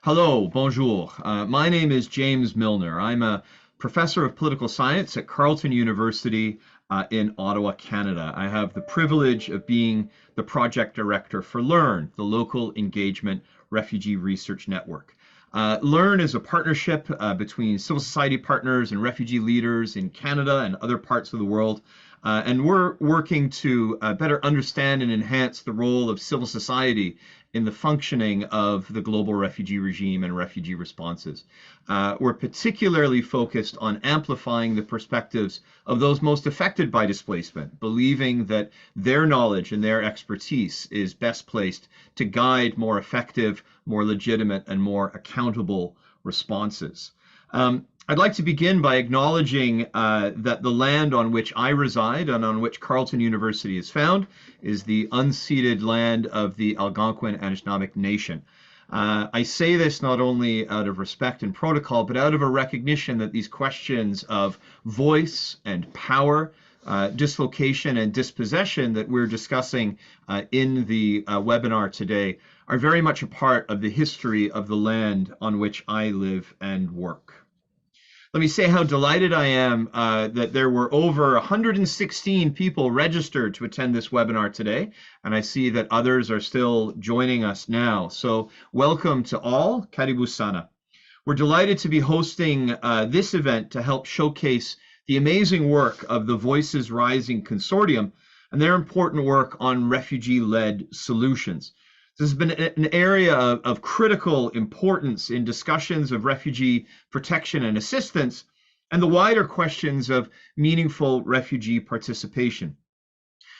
Hello, bonjour. My name is James Milner. I'm a professor of political science at Carleton University in Ottawa, Canada. I have the privilege of being the project director for LEARN, the Local Engagement Refugee Research Network. LEARN is a partnership between civil society partners and refugee leaders in Canada and other parts of the world. And we're working to better understand and enhance the role of civil society in the functioning of the global refugee regime and refugee responses. We're particularly focused on amplifying the perspectives of those most affected by displacement, believing that their knowledge and their expertise is best placed to guide more effective, more legitimate, and more accountable responses. I'd like to begin by acknowledging that the land on which I reside and on which Carleton University is found is the unceded land of the Algonquin Anishinaabe Nation. I say this not only out of respect and protocol, but out of a recognition that these questions of voice and power, dislocation and dispossession that we're discussing in the webinar today are very much a part of the history of the land on which I live and work. Let me say how delighted I am that there were over 116 people registered to attend this webinar today, and I see that others are still joining us now. So welcome to all, Karibu Sana. We're delighted to be hosting this event to help showcase the amazing work of the Voices Rising Consortium and their important work on refugee-led solutions. This has been an area of critical importance in discussions of refugee protection and assistance and the wider questions of meaningful refugee participation.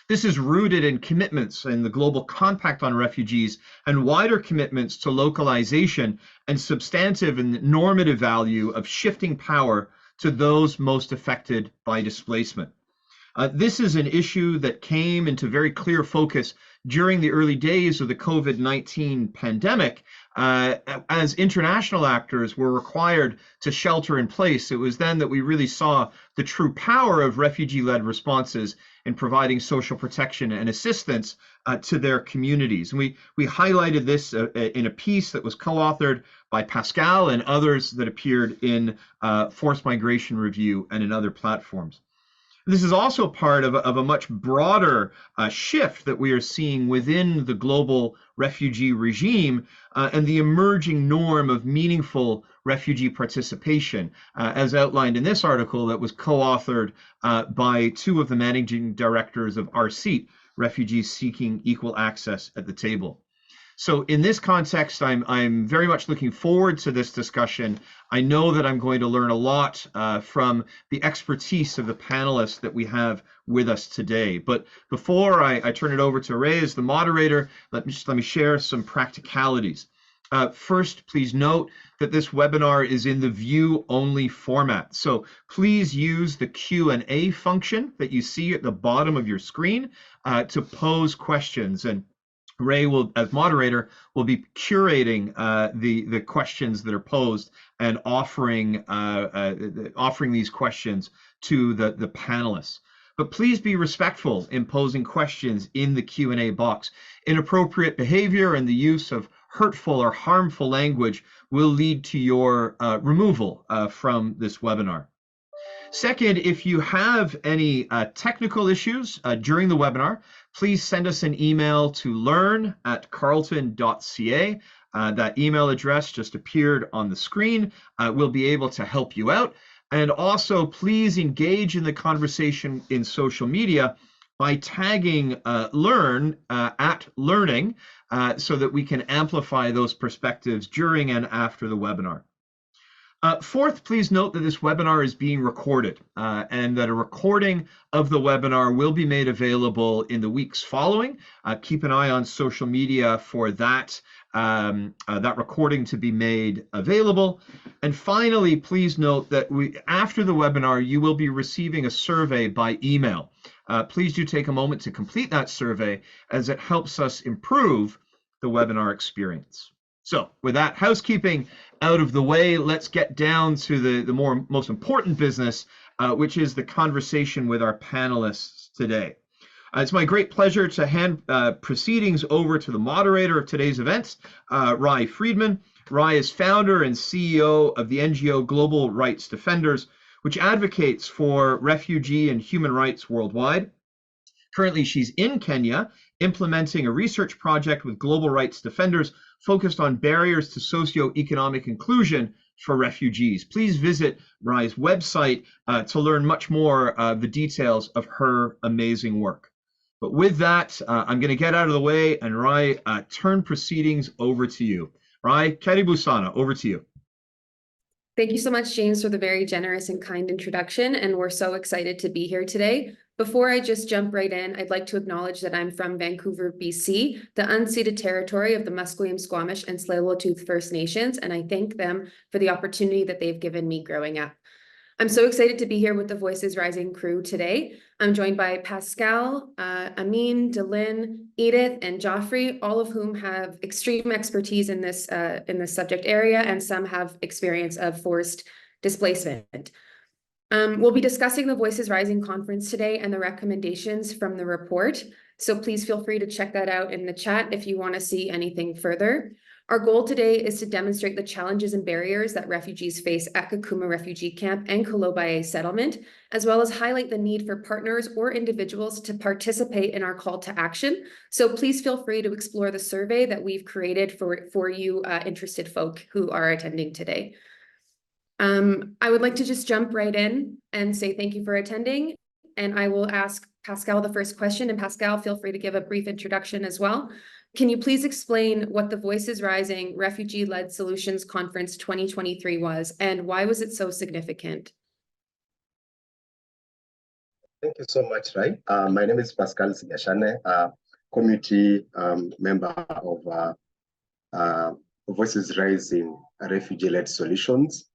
This is rooted in commitments in the Global Compact on Refugees and wider commitments to localization and substantive and normative value of shifting power to those most affected by displacement. This is an issue that came into very clear focus during the early days of the COVID-19 pandemic, as international actors were required to shelter in place. It was then that we really saw the true power of refugee-led responses in providing social protection and assistance to their communities. And we highlighted this in a piece that was co-authored by Pascal and others that appeared in Forced Migration Review and in other platforms. This is also part of a much broader shift that we are seeing within the global refugee regime and the emerging norm of meaningful refugee participation, as outlined in this article that was co-authored by two of the managing directors of RSEAT, Refugees Seeking Equal Access at the Table. So in this context, I'm very much looking forward to this discussion. I know that I'm going to learn a lot from the expertise of the panelists that we have with us today. But before I turn it over to Rai as the moderator, let me share some practicalities. First, please note that this webinar is in the view-only format. So please use the Q&A function that you see at the bottom of your screen to pose questions. And Rai will, as moderator, will be curating the questions that are posed and offering these questions to the panelists. But please be respectful in posing questions in the Q&A box. Inappropriate behavior and the use of hurtful or harmful language will lead to your removal from this webinar. Second, if you have any technical issues during the webinar, please send us an email to learn@carleton.ca. That email address just appeared on the screen. We'll be able to help you out. And also, please engage in the conversation in social media by tagging Learn at Learning so that we can amplify those perspectives during and after the webinar. Fourth, please note that this webinar is being recorded and that a recording of the webinar will be made available in the weeks following. Keep an eye on social media for that recording to be made available. And finally, please note that after the webinar, you will be receiving a survey by email. Please do take a moment to complete that survey as it helps us improve the webinar experience. So with that housekeeping out of the way, let's get down to the most important business, which is the conversation with our panelists today. It's my great pleasure to hand proceedings over to the moderator of today's event, Rai Friedman. Rai is founder and CEO of the NGO Global Rights Defenders, which advocates for refugee and human rights worldwide. Currently, she's in Kenya implementing a research project with Global Rights Defenders focused on barriers to socioeconomic inclusion for refugees. Please visit Rai's website to learn much more the details of her amazing work. But with that, I'm going to get out of the way and Rai, turn proceedings over to you. Rai, karibu sana, over to you. Thank you so much, James, for the very generous and kind introduction, and we're so excited to be here today. Before I just jump right in, I'd like to acknowledge that I'm from Vancouver, BC, the unceded territory of the Musqueam, Squamish, and Tsleil-Waututh First Nations, and I thank them for the opportunity that they've given me growing up. I'm so excited to be here with the Voices Rising crew today. I'm joined by Pascal, Amin, Deline, Edith, and Geofrey, all of whom have extreme expertise in this subject area, and some have experience of forced displacement. We'll be discussing the Voices Rising conference today and the recommendations from the report. So please feel free to check that out in the chat if you want to see anything further. Our goal today is to demonstrate the challenges and barriers that refugees face at Kakuma refugee camp and Kolobaye settlement, as well as highlight the need for partners or individuals to participate in our call to action. So please feel free to explore the survey that we've created for you interested folk who are attending today. I would like to just jump right in and say thank you for attending. And I will ask Pascal the first question. And Pascal, feel free to give a brief introduction as well. Can you please explain what the Voices Rising Refugee-led Solutions Conference 2023 was, and why was it so significant? Thank you so much, Rai. My name is Pascal Sigashane, committee member of Voices Rising Refugee-led Solutions.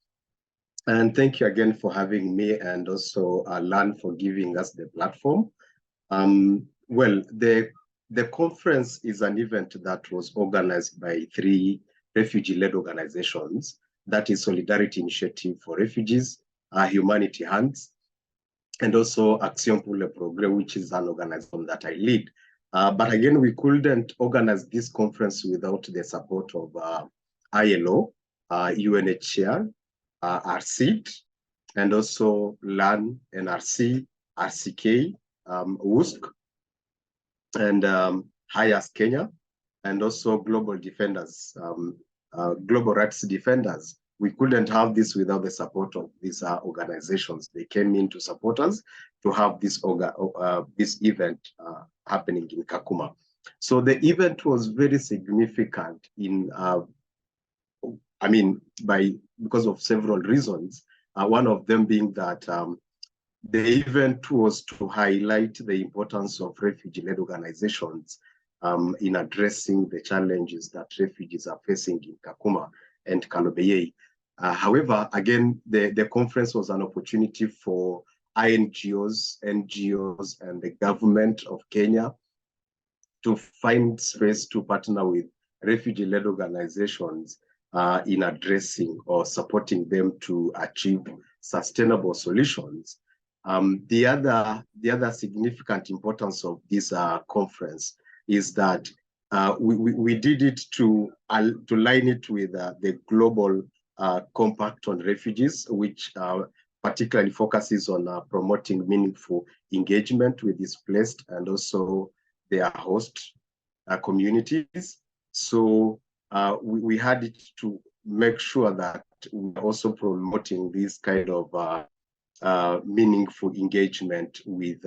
And thank you again for having me, and also LAN for giving us the platform. Well, the conference is an event that was organized by 3 refugee-led organizations. That is Solidarity Initiative for Refugees, Humanity Hands, and also Action pour le Progrès, which is an organization that I lead. But again, we couldn't organize this conference without the support of ILO, UNHCR, RCID, and also LAN, NRC, RCK, WUSC, and HIAS Kenya, and also Global Defenders, Global Rights Defenders. We couldn't have this without the support of these organizations. They came in to support us to have this event happening in Kakuma. So the event was very significant in, because of several reasons. One of them being that the event was to highlight the importance of refugee-led organizations in addressing the challenges that refugees are facing in Kakuma and Kolobaye. However, again, the conference was an opportunity for INGOs, NGOs, and the government of Kenya to find space to partner with refugee-led organizations in addressing or supporting them to achieve sustainable solutions. The other significant importance of this conference is that we did it to line it with the global compact on refugees, which particularly focuses on promoting meaningful engagement with displaced and also their host communities. So we had it to make sure that we're also promoting this kind of meaningful engagement with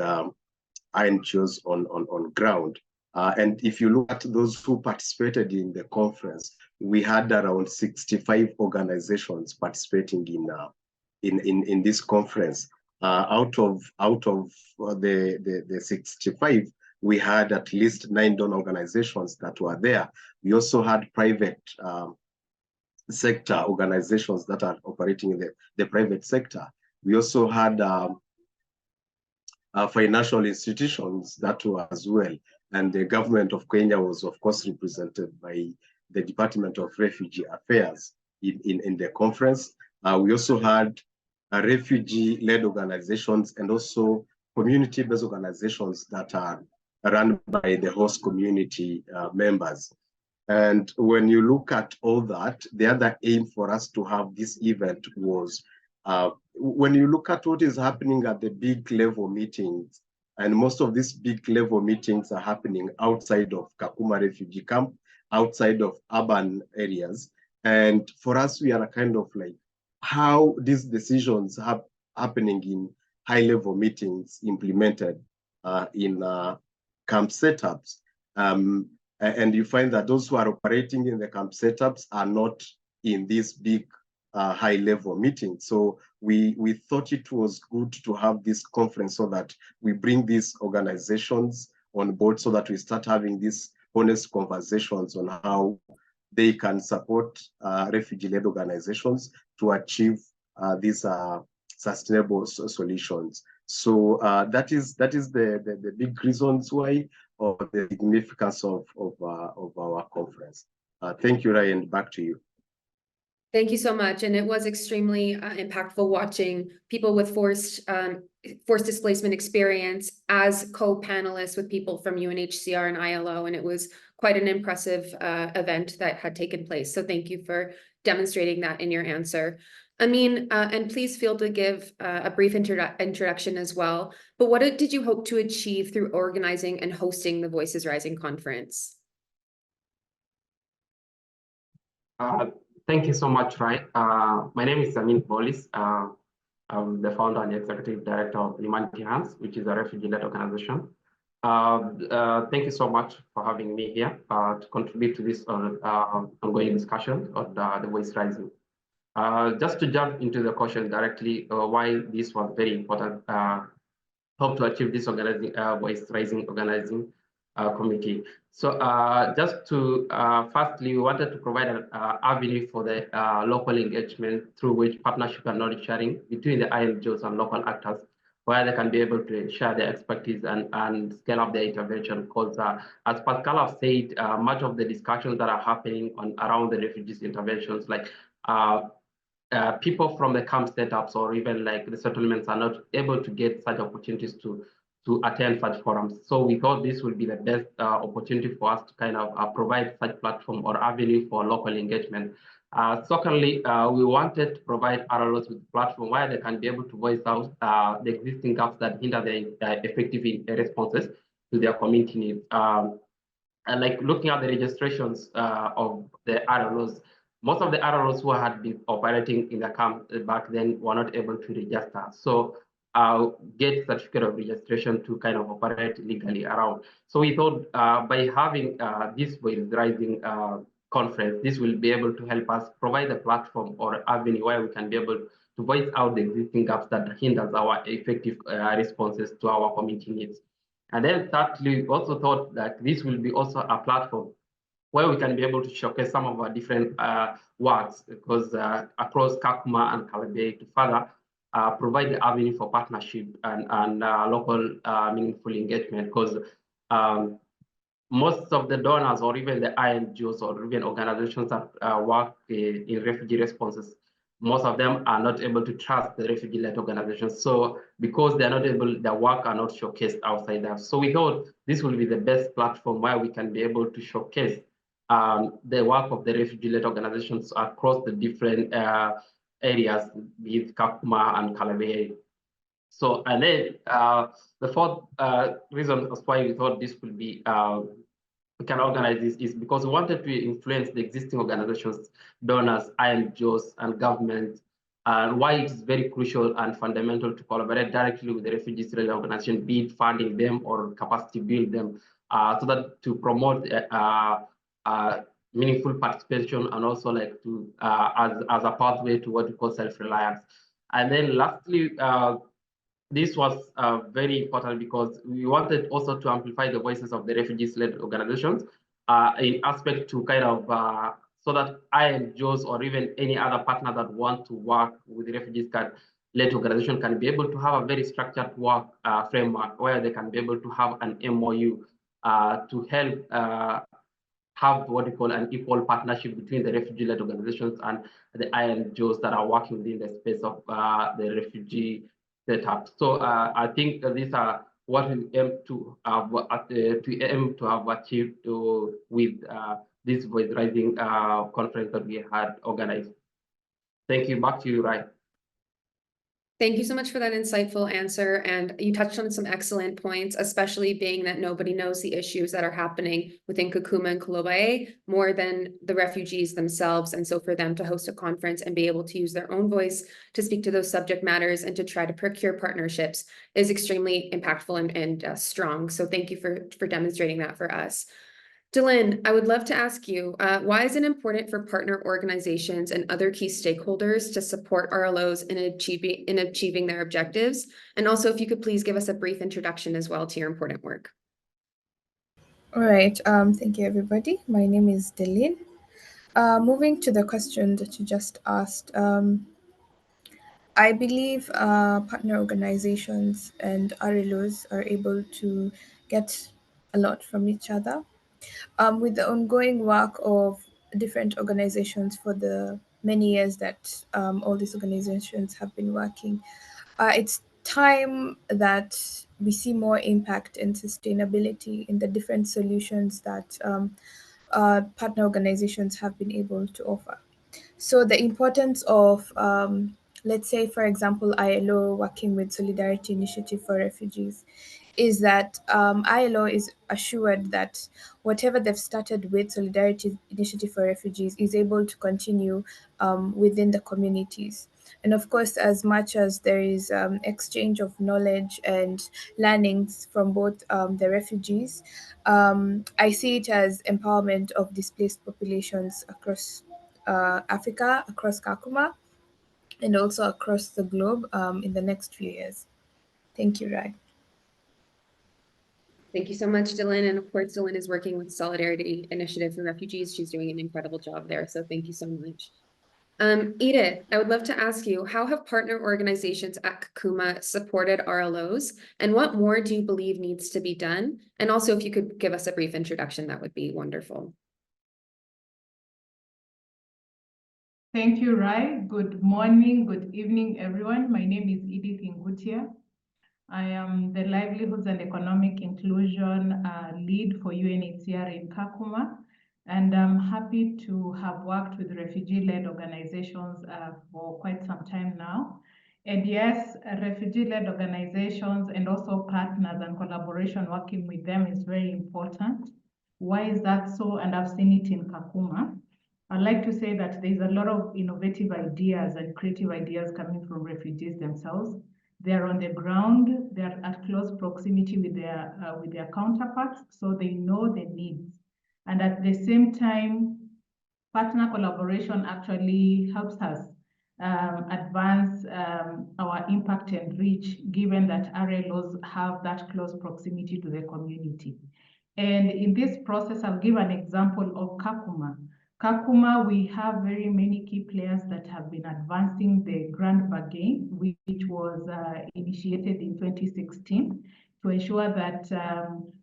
INGOs on ground. And if you look at those who participated in the conference, we had around 65 organizations participating in this conference. Out of the 65, we had at least 9 donor organizations that were there. We also had private sector organizations that are operating in the private sector. We also had financial institutions that were as well. And the government of Kenya was, of course, represented by the Department of Refugee Affairs in the conference. We also had refugee-led organizations and also community-based organizations that are run by the host community members. And when you look at all that, the other aim for us to have this event was, when you look at what is happening at the big level meetings, and most of these big level meetings are happening outside of Kakuma refugee camp, outside of urban areas. And for us, we are kind of like, how these decisions have happening in high level meetings implemented in camp setups. And you find that those who are operating in the camp setups are not in these big high level meetings. So we thought it was good to have this conference so that we bring these organizations on board, so that we start having these honest conversations on how they can support refugee-led organizations to achieve these sustainable solutions. So that is the big reasons why, or the significance of our conference. Thank you, Rai, and back to you. Thank you so much. And it was extremely impactful watching people with forced displacement experience as co-panelists with people from UNHCR and ILO. And it was quite an impressive event that had taken place. So thank you for demonstrating that in your answer. Amin, and please feel to give a brief introduction as well. But what did you hope to achieve through organizing and hosting the Voices Rising conference? Thank you so much, Rai. My name is Amin Bolis. I'm the founder and executive director of Humanity Hands, which is a refugee-led organization. Thank you so much for having me here to contribute to this ongoing discussion on the Voice Rising. Just to jump into the question directly, why this was very important, hope to achieve this Voice Rising organizing committee. So just to, firstly, we wanted to provide an avenue for the local engagement through which partnership and knowledge sharing between the INGOs and local actors, where they can be able to share their expertise and scale up their intervention. Because as Pascal has said, much of the discussions that are happening around the refugees interventions, like people from the camp setups or even like the settlements are not able to get such opportunities to attend such forums. So we thought this would be the best opportunity for us to kind of provide such platform or avenue for local engagement. Secondly, we wanted to provide RLOs with a platform where they can be able to voice out the existing gaps that hinder the effective responses to their community needs. And like looking at the registrations of the RLOs, most of the RLOs who had been operating in the camp back then were not able to register. So get certificate of registration to kind of operate legally around. So we thought by having this Voice Rising conference, this will be able to help us provide a platform or avenue where we can be able to voice out the existing gaps that hinders our effective responses to our community needs. And then thirdly, we also thought that this will be also a platform where we can be able to showcase some of our different works, because across Kakuma and Calabar to further provide the avenue for partnership and local meaningful engagement, because most of the donors or even the INGOs or even organizations that work in refugee responses, most of them are not able to trust the refugee-led organizations. So because they're not able, their work are not showcased outside there. So we thought this will be the best platform where we can be able to showcase the work of the refugee-led organizations across the different areas, be it Kakuma and Calabar. So, and then the fourth reason as why we thought this would be, we can organize this is because we wanted to influence the existing organizations, donors, INGOs, and governments, and why it is very crucial and fundamental to collaborate directly with the refugees-led organization, be it funding them or capacity build them, so that to promote meaningful participation and also like to as a pathway to what we call self-reliance. And then lastly, this was very important because we wanted also to amplify the voices of the refugees-led organizations in aspect to kind of so that INGOs or even any other partner that want to work with the refugees-led organization can be able to have a very structured work framework where they can be able to have an MOU to help have what we call an equal partnership between the refugee-led organizations and the INGOs that are working within the space of the refugee setup. So I think these are what we aim to have achieved with this voice rising conference that we had organized. Thank you. Back to you, Rai. Thank you so much for that insightful answer. And you touched on some excellent points, especially being that nobody knows the issues that are happening within Kakuma and Kolobae more than the refugees themselves. And so for them to host a conference and be able to use their own voice to speak to those subject matters and to try to procure partnerships is extremely impactful and strong. So thank you for demonstrating that for us. Deline, I would love to ask you, why is it important for partner organizations and other key stakeholders to support RLOs in achieving their objectives? And also, if you could please give us a brief introduction as well to your important work. All right. Thank you, everybody. My name is Deline. Moving to the question that you just asked, I believe partner organizations and RLOs are able to get a lot from each other. With the ongoing work of different organizations for the many years that all these organizations have been working, it's time that we see more impact and sustainability in the different solutions that partner organizations have been able to offer. So the importance of, let's say, for example, ILO working with Solidarity Initiative for Refugees, is that ILO is assured that whatever they've started with Solidarity Initiative for Refugees is able to continue within the communities. And of course, as much as there is exchange of knowledge and learnings from both the refugees, I see it as empowerment of displaced populations across Africa, across Kakuma, and also across the globe in the next few years. Thank you, Rai. Thank you so much, Deline. And of course, Deline is working with Solidarity Initiative for Refugees. She's doing an incredible job there. So thank you so much. Edith, I would love to ask you, how have partner organizations at Kakuma supported RLOs? And what more do you believe needs to be done? And also, if you could give us a brief introduction, that would be wonderful. Thank you, Rai. Good morning, good evening, everyone. My name is Edith Ingutia. I am the Livelihoods and Economic Inclusion lead for UNHCR in Kakuma, and I'm happy to have worked with refugee-led organizations for quite some time now. And yes, refugee-led organizations and also partners and collaboration working with them is very important. Why is that so? And I've seen it in Kakuma. I'd like to say that there's a lot of innovative ideas and creative ideas coming from refugees themselves. They're on the ground, they're at close proximity with their counterparts, so they know the needs. And at the same time, partner collaboration actually helps us advance our impact and reach, given that RLOs have that close proximity to the community. And in this process, I'll give an example of Kakuma. Kakuma, we have very many key players that have been advancing the Grand Bargain, which was initiated in 2016 to ensure that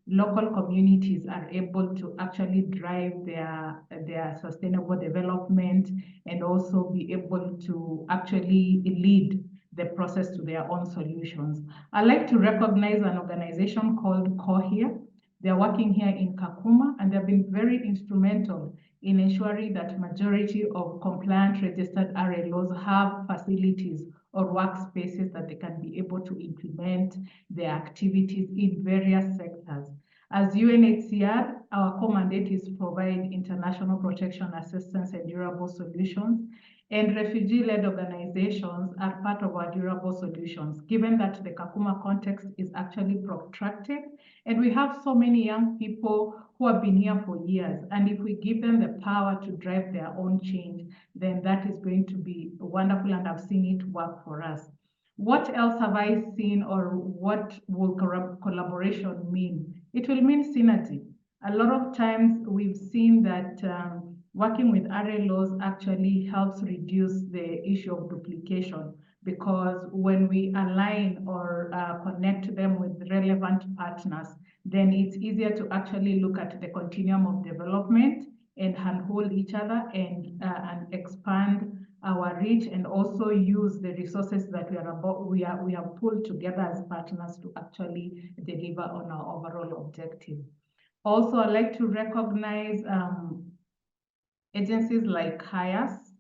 local communities are able to actually drive their sustainable development and also be able to actually lead the process to their own solutions. I'd like to recognize an organization called COHERE. They're working here in Kakuma, and they've been very instrumental in ensuring that majority of compliant registered RLOs have facilities or workspaces that they can be able to implement their activities in various sectors. As UNHCR, our core mandate is to provide international protection assistance and durable solutions, and refugee-led organizations are part of our durable solutions, given that the Kakuma context is actually protracted, and we have so many young people who have been here for years. And if we give them the power to drive their own change, then that is going to be wonderful, and I've seen it work for us. What else have I seen, or what will collaboration mean? It will mean synergy. A lot of times we've seen that working with RLOs actually helps reduce the issue of duplication, because when we align or connect them with relevant partners, then it's easier to actually look at the continuum of development and handhold each other and expand our reach and also use the resources that we have pulled together as partners to actually deliver on our overall objective. Also, I'd like to recognize agencies like HIAS.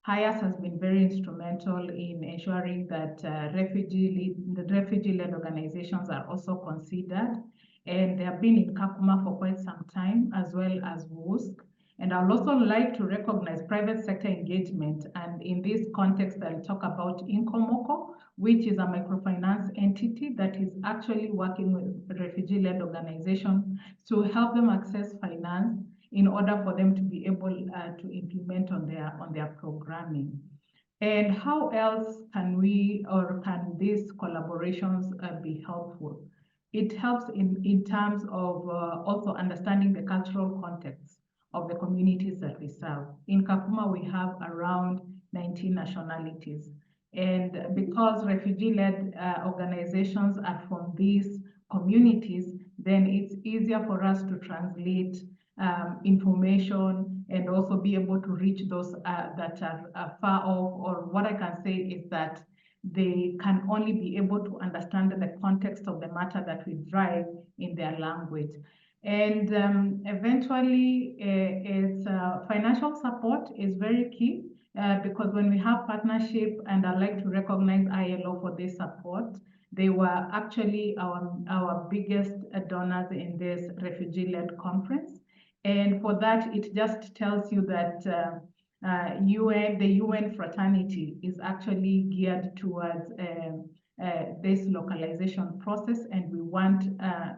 HIAS has been very instrumental in ensuring that refugee-led organizations are also considered, and they have been in Kakuma for quite some time, as well as WUSC. And I'd also like to recognize private sector engagement, and in this context, I'll talk about Inkomoko, which is a microfinance entity that is actually working with refugee-led organizations to help them access finance in order for them to be able to implement on their programming. And how else can these collaborations be helpful? It helps in terms of also understanding the cultural context of the communities that we serve. In Kakuma, we have around 19 nationalities. And because refugee-led organizations are from these communities, then it's easier for us to translate information and also be able to reach those that are far off, or what I can say is that they can only be able to understand the context of the matter that we drive in their language. And eventually, financial support is very key because when we have partnership, and I'd like to recognize ILO for this support, they were actually our biggest donors in this refugee-led conference. And for that, it just tells you that the UN fraternity is actually geared towards this localization process, and we want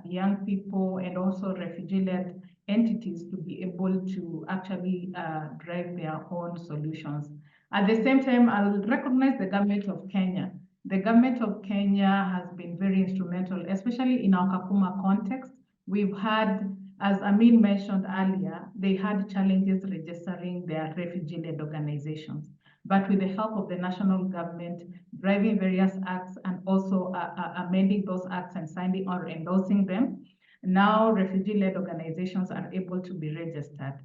young people and also refugee-led entities to be able to actually drive their own solutions. At the same time, I'll recognize the government of Kenya. The government of Kenya has been very instrumental, especially in our Kakuma context. We've had, as Amin mentioned earlier, they had challenges registering their refugee-led organizations. But with the help of the national government, driving various acts and also amending those acts and signing or endorsing them, now refugee-led organizations are able to be registered.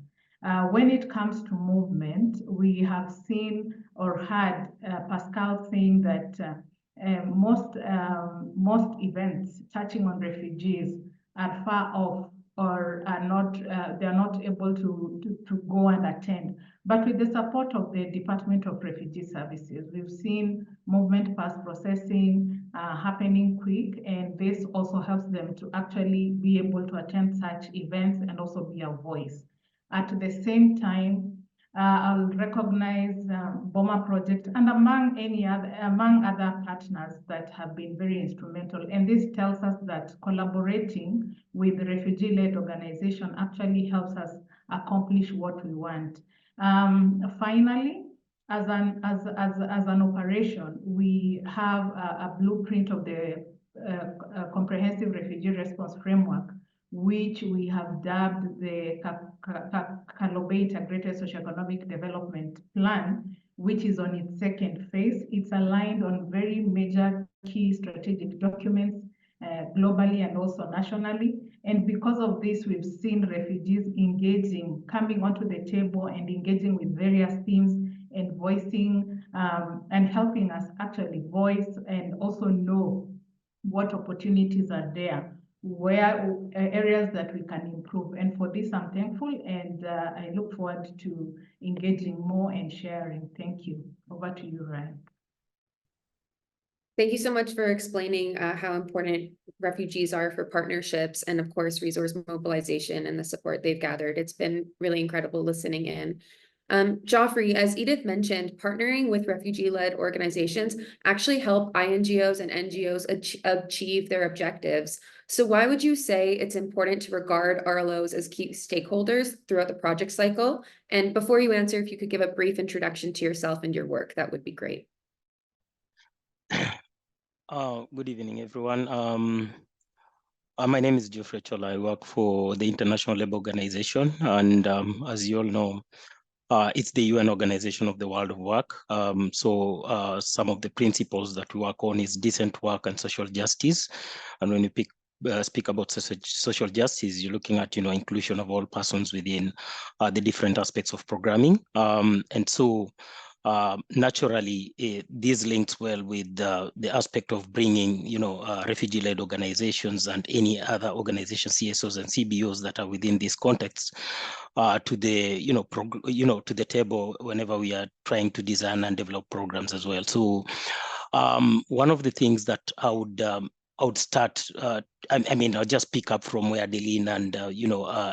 When it comes to movement, we have seen or heard Pascal saying that most events touching on refugees are far off or are not, they are not able to go and attend. But with the support of the Department of Refugee Services, we've seen movement pass processing happening quick, and this also helps them to actually be able to attend such events and also be a voice. At the same time, I'll recognize BOMA project and among other partners that have been very instrumental. And this tells us that collaborating with the refugee-led organization actually helps us accomplish what we want. Finally, as an operation, we have a blueprint of the comprehensive refugee response framework, which we have dubbed the Kalobe Integrated Socioeconomic Development Plan, which is on its second phase. It's aligned on very major key strategic documents globally and also nationally. And because of this, we've seen refugees coming onto the table and engaging with various themes and voicing and helping us actually voice and also know what opportunities are there, where areas that we can improve. And for this, I'm thankful, and I look forward to engaging more and sharing. Thank you. Over to you, Rai. Thank you so much for explaining how important refugees are for partnerships and, of course, resource mobilization and the support they've gathered. It's been really incredible listening in. Geofrey, as Edith mentioned, partnering with refugee-led organizations actually help INGOs and NGOs achieve their objectives. So why would you say it's important to regard RLOs as key stakeholders throughout the project cycle? And before you answer, if you could give a brief introduction to yourself and your work, that would be great. Good evening, everyone. My name is Geofrey Ochola. I work for the International Labour Organization, and as you all know, it's the UN Organization of the World of Work. So some of the principles that we work on is decent work and social justice. And when you speak about social justice, you're looking at inclusion of all persons within the different aspects of programming. And so naturally, this links well with the aspect of bringing, refugee-led organizations and any other organizations, CSOs and CBOs that are within this context to the, to the table whenever we are trying to design and develop programs as well. So one of the things that I would start, I'll just pick up from where Deline and,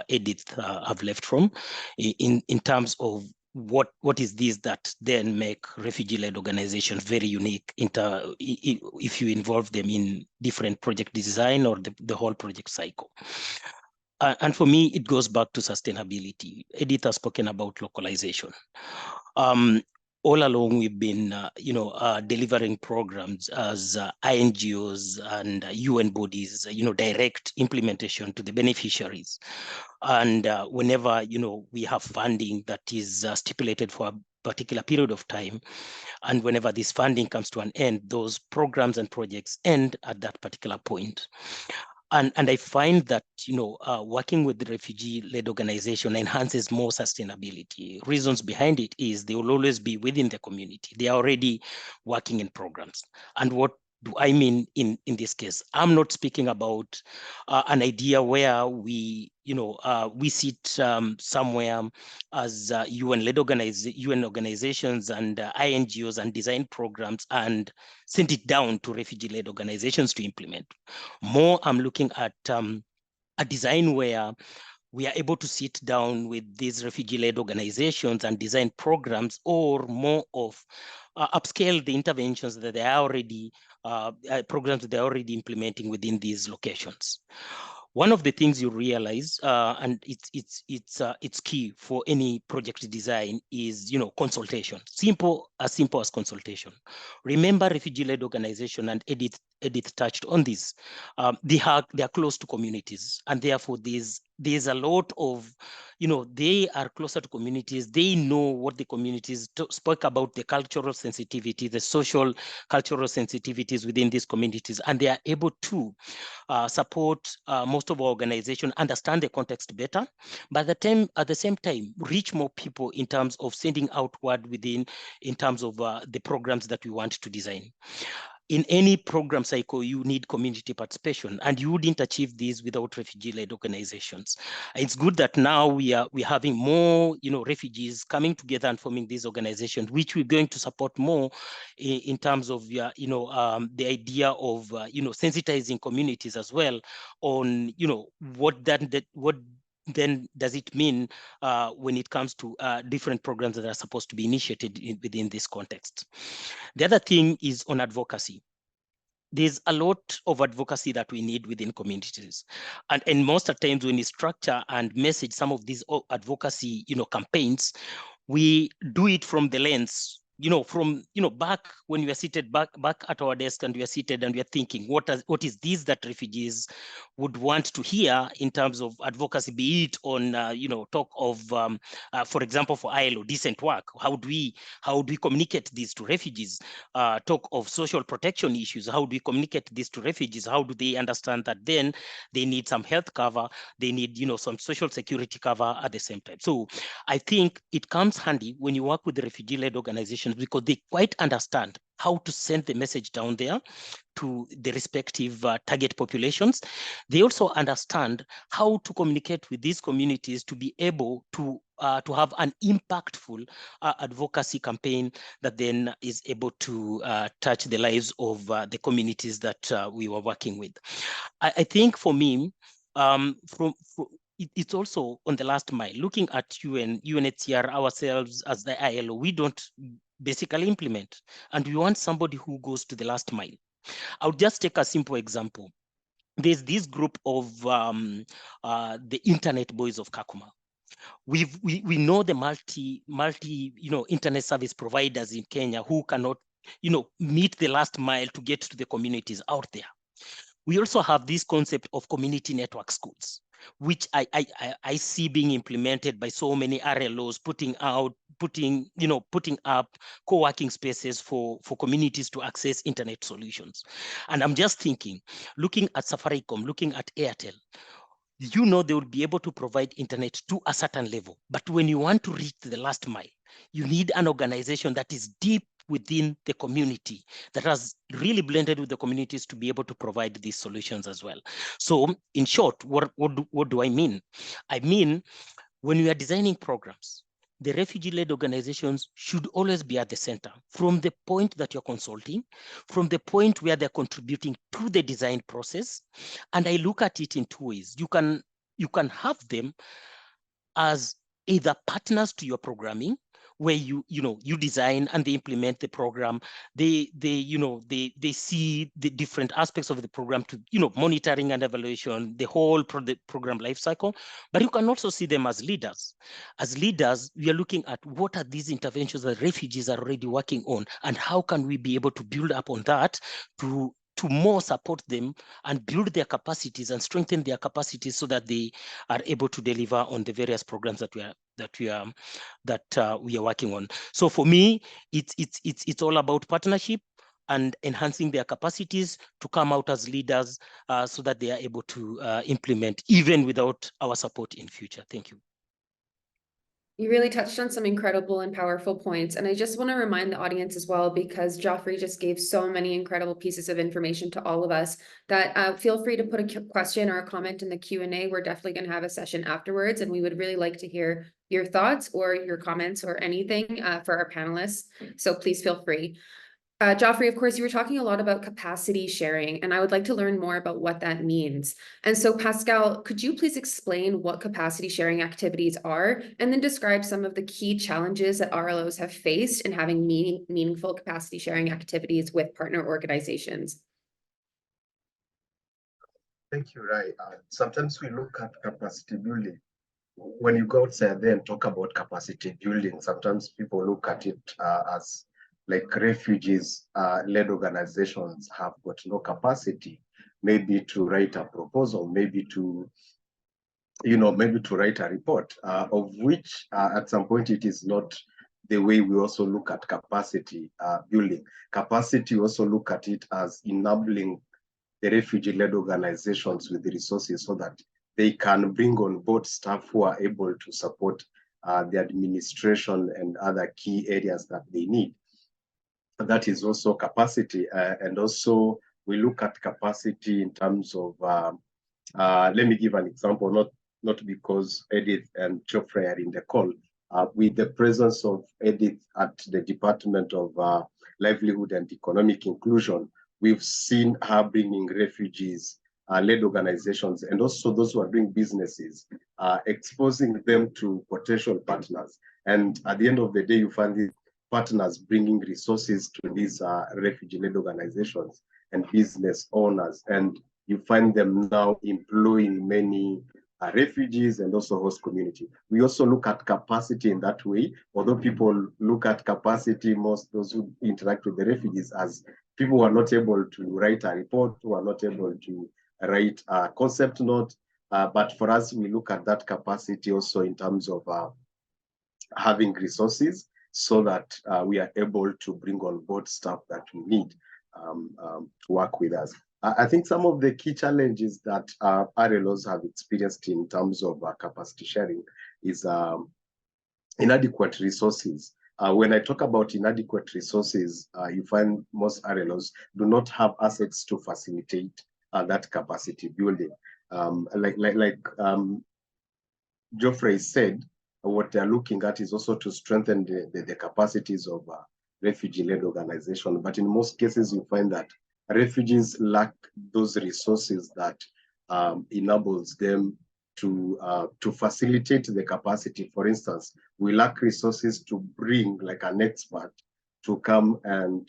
Edith have left from in terms of what is this that then make refugee-led organizations very unique if you involve them in different project design or the whole project cycle. And for me, it goes back to sustainability. Edith has spoken about localization. All along, we've been, delivering programs as INGOs and UN bodies, direct implementation to the beneficiaries. And whenever, we have funding that is stipulated for a particular period of time, and whenever this funding comes to an end, those programs and projects end at that particular point. And I find that, working with the refugee-led organization enhances more sustainability. Reasons behind it is they will always be within the community. They are already working in programs. And what do I mean in this case? I'm not speaking about an idea where we sit somewhere as UN-led UN organizations and INGOs and design programs and send it down to refugee-led organizations to implement. More, I'm looking at a design where we are able to sit down with these refugee-led organizations and design programs, or more of upscale the interventions that they are already, programs that they're already implementing within these locations. One of the things you realize, and it's key for any project design, is consultation. Simple as consultation. Remember, refugee-led organization, and Edith touched on this. They are close to communities, and therefore there's a lot of, they are closer to communities. They know what the communities spoke about, the cultural sensitivity, the social cultural sensitivities within these communities, and they are able to support most of our organizations, understand the context better, but at the same time, reach more people in terms of sending outward in terms of the programs that we want to design. In any program cycle, you need community participation, and you wouldn't achieve this without refugee-led organizations. It's good that now we're having more, refugees coming together and forming these organizations, which we're going to support more in terms of, the idea of, sensitizing communities as well on, what then does it mean when it comes to different programs that are supposed to be initiated within this context? The other thing is on advocacy. There's a lot of advocacy that we need within communities. And most of the times when we structure and message some of these advocacy, campaigns, we do it from the lens, from, back when we are seated back at our desk and we are seated and we are thinking, what is this that refugees would want to hear in terms of advocacy, be it on, talk of, for example, for ILO, decent work. How do we communicate this to refugees? Talk of social protection issues. How do we communicate this to refugees? How do they understand that then they need some health cover? They need, some social security cover at the same time. So I think it comes handy when you work with the refugee-led organizations, because they quite understand how to send the message down there to the respective target populations. They also understand how to communicate with these communities to be able to have an impactful advocacy campaign that then is able to touch the lives of the communities that we were working with. I think for me, it's also on the last mile. Looking at UNHCR ourselves as the ILO, we don't basically implement, and we want somebody who goes to the last mile. I'll just take a simple example. There's this group of the internet boys of Kakuma. We know the multi internet service providers in Kenya who cannot meet the last mile to get to the communities out there. We also have this concept of community network schools, which I see being implemented by so many RLOs, putting up co-working spaces for communities to access internet solutions. And I'm just thinking, looking at Safaricom, looking at Airtel, they will be able to provide internet to a certain level. But when you want to reach the last mile, You need an organization that is deep within the community, that has really blended with the communities to be able to provide these solutions as well. So in short, what do I mean? I mean, when we are designing programs, the refugee-led organizations should always be at the center, from the point that you're consulting, from the point where they're contributing to the design process. And I look at it in two ways. You can have them as either partners to your programming, where you design and they implement the program. They see the different aspects of the program to, monitoring and evaluation, the whole program life cycle. But you can also see them as leaders. As leaders, we are looking at what are these interventions that refugees are already working on, and how can we be able to build up on that to more support them and build their capacities and strengthen their capacities so that they are able to deliver on the various programs that we are working on. So for me, it's all about partnership and enhancing their capacities to come out as leaders so that they are able to implement even without our support in future. Thank you. You really touched on some incredible and powerful points. And I just want to remind the audience as well, because Geofrey just gave so many incredible pieces of information to all of us, that feel free to put a question or a comment in the Q&A. We're definitely going to have a session afterwards, and we would really like to hear your thoughts or your comments or anything for our panelists. So please feel free. Geofrey, of course, you were talking a lot about capacity sharing, and I would like to learn more about what that means. And so, Pascal, could you please explain what capacity sharing activities are, and then describe some of the key challenges that RLOs have faced in having meaningful capacity sharing activities with partner organizations? Thank you, Rai. Sometimes we look at capacity building. When you go outside there and talk about capacity building, sometimes people look at it as like refugees-led organizations have got no capacity, maybe to write a proposal, maybe to write a report, of which at some point it is not the way we also look at capacity building. Capacity also look at it as enabling the refugee-led organizations with the resources so that they can bring on board staff who are able to support the administration and other key areas that they need. That is also capacity. And also we look at capacity in terms of, let me give an example, not because Edith and Geofrey are in the call. With the presence of Edith at the Department of Livelihood and Economic Inclusion, we've seen her bringing refugees-led organizations and also those who are doing businesses, exposing them to potential partners. And at the end of the day, you find these partners bringing resources to these refugee-led organizations and business owners. And you find them now employing many refugees and also host community. We also look at capacity in that way, although people look at capacity, most those who interact with the refugees, as people who are not able to write a report, who are not able to write a concept note. But for us, we look at that capacity also in terms of having resources so that we are able to bring on board staff that we need to work with us. I think some of the key challenges that RLOs have experienced in terms of capacity sharing is inadequate resources. When I talk about inadequate resources, you find most RLOs do not have assets to facilitate that capacity building. Like Geofrey said, what they're looking at is also to strengthen the capacities of refugee-led organizations. But in most cases, you find that refugees lack those resources that enables them to facilitate the capacity. For instance, we lack resources to bring like an expert to come and,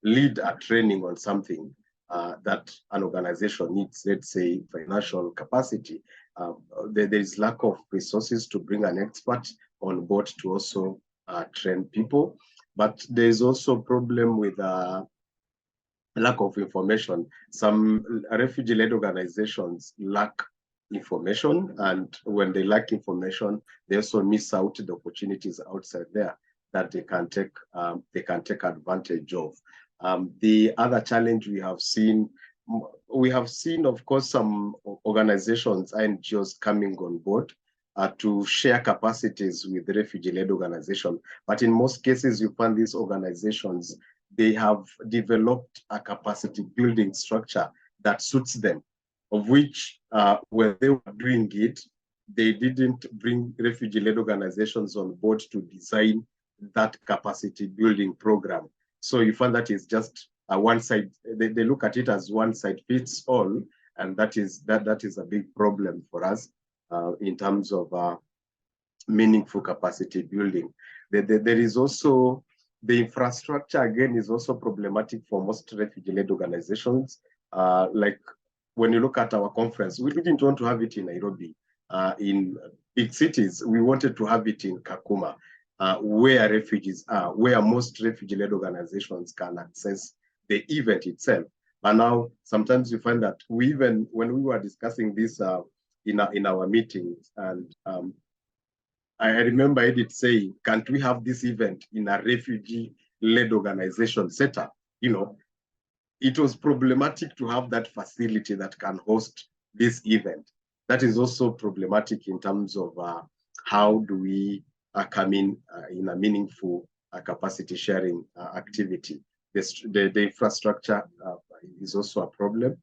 lead a training on something that an organization needs, let's say financial capacity. There is lack of resources to bring an expert on board to also train people. But there is also a problem with lack of information. Some refugee-led organizations lack information, and when they lack information, they also miss out the opportunities outside there that they can take advantage of. The other challenge we have seen, of course, some organizations and NGOs coming on board to share capacities with refugee-led organizations. But in most cases, you find these organizations, they have developed a capacity building structure that suits them, of which when they were doing it, they didn't bring refugee-led organizations on board to design that capacity building program. So you find that it's just a one side, they look at it as one side fits all, and that is a big problem for us in terms of meaningful capacity building. There is also the infrastructure, again, is also problematic for most refugee-led organizations. Like when you look at our conference, we didn't want to have it in Nairobi. In big cities, we wanted to have it in Kakuma, where refugees are, where most refugee-led organizations can access the event itself. But now, sometimes you find that we even, when we were discussing this in our meetings, and I remember Edith saying, can't we have this event in a refugee-led organization setup? You know, it was problematic to have that facility that can host this event. That is also problematic in terms of how do we come in a meaningful capacity sharing activity. The infrastructure is also a problem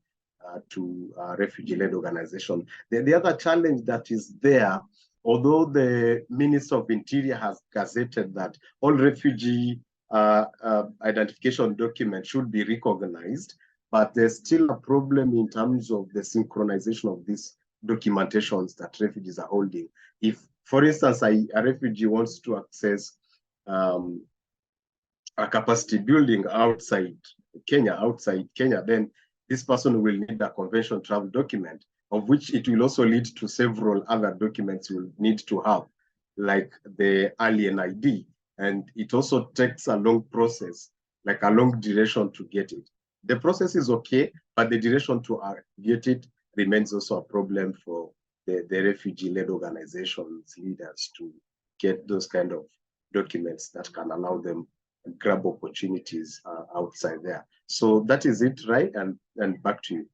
to refugee-led organization. The other challenge that is there, although the Minister of Interior has gazetted that all refugee identification documents should be recognized, but there's still a problem in terms of the synchronization of these documentations that refugees are holding. If, for instance, a refugee wants to access a capacity building outside Kenya, then this person will need a convention travel document, of which it will also lead to several other documents you'll need to have, like the alien ID. And it also takes a long process, like a long duration to get it. The process is okay, but the duration to get it remains also a problem for the refugee-led organizations, leaders, to get those kind of documents that can allow them to grab opportunities outside there. So that is it, right? And back to you.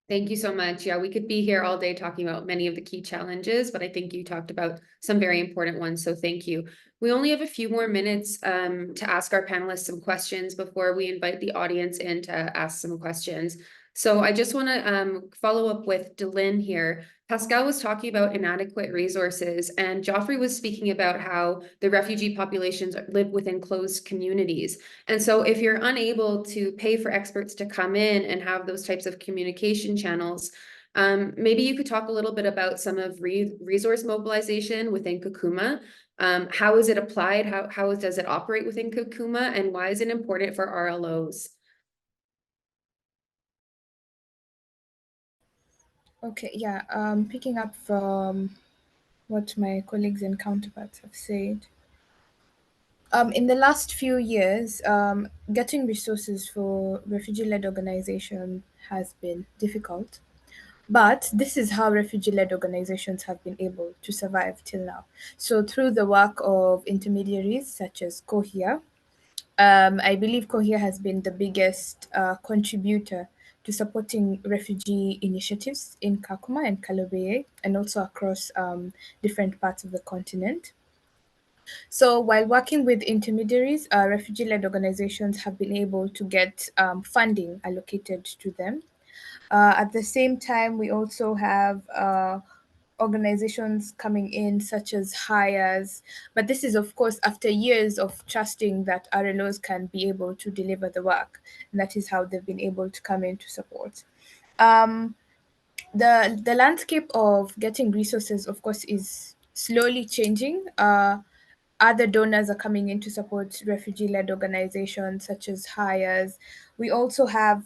Thank you so much. Yeah, we could be here all day talking about many of the key challenges, but I think you talked about some very important ones, so thank you. We only have a few more minutes to ask our panelists some questions before we invite the audience in to ask some questions. So I just want to follow up with Deline here. Pascal was talking about inadequate resources, and Geofrey was speaking about how the refugee populations live within closed communities. And so if you're unable to pay for experts to come in and have those types of communication channels, maybe you could talk a little bit about some of resource mobilization within Kakuma. How is it applied? How does it operate within Kakuma? And why is it important for RLOs? Okay, yeah, picking up from what my colleagues and counterparts have said. In the last few years, getting resources for refugee-led organization has been difficult, but this is how refugee-led organizations have been able to survive till now. So through the work of intermediaries such as COHIA, I believe COHIA has been the biggest contributor to supporting refugee initiatives in Kakuma and Kalobeye, and also across different parts of the continent. So while working with intermediaries, refugee-led organizations have been able to get funding allocated to them. At the same time, we also have organizations coming in such as hires, but this is of course after years of trusting that RLOs can be able to deliver the work, and that is how they've been able to come in to support. The landscape of getting resources, of course, is slowly changing. Other donors are coming in to support refugee-led organizations such as hires. We also have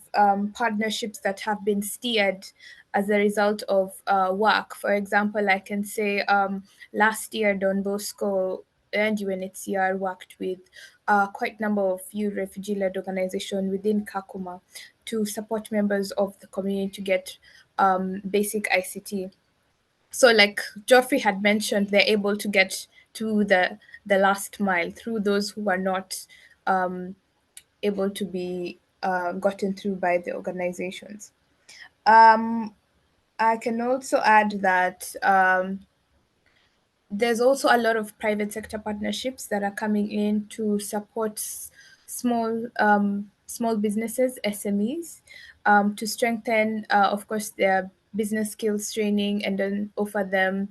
partnerships that have been steered as a result of work. For example, I can say last year, Don Bosco and UNHCR worked with quite a number of few refugee-led organizations within Kakuma to support members of the community to get basic ICT. So like Geoffrey had mentioned, they're able to get to the last mile through those who are not able to be gotten through by the organizations. I can also add that there's also a lot of private sector partnerships that are coming in to support small businesses, SMEs, to strengthen, of course, their business skills training, and then offer them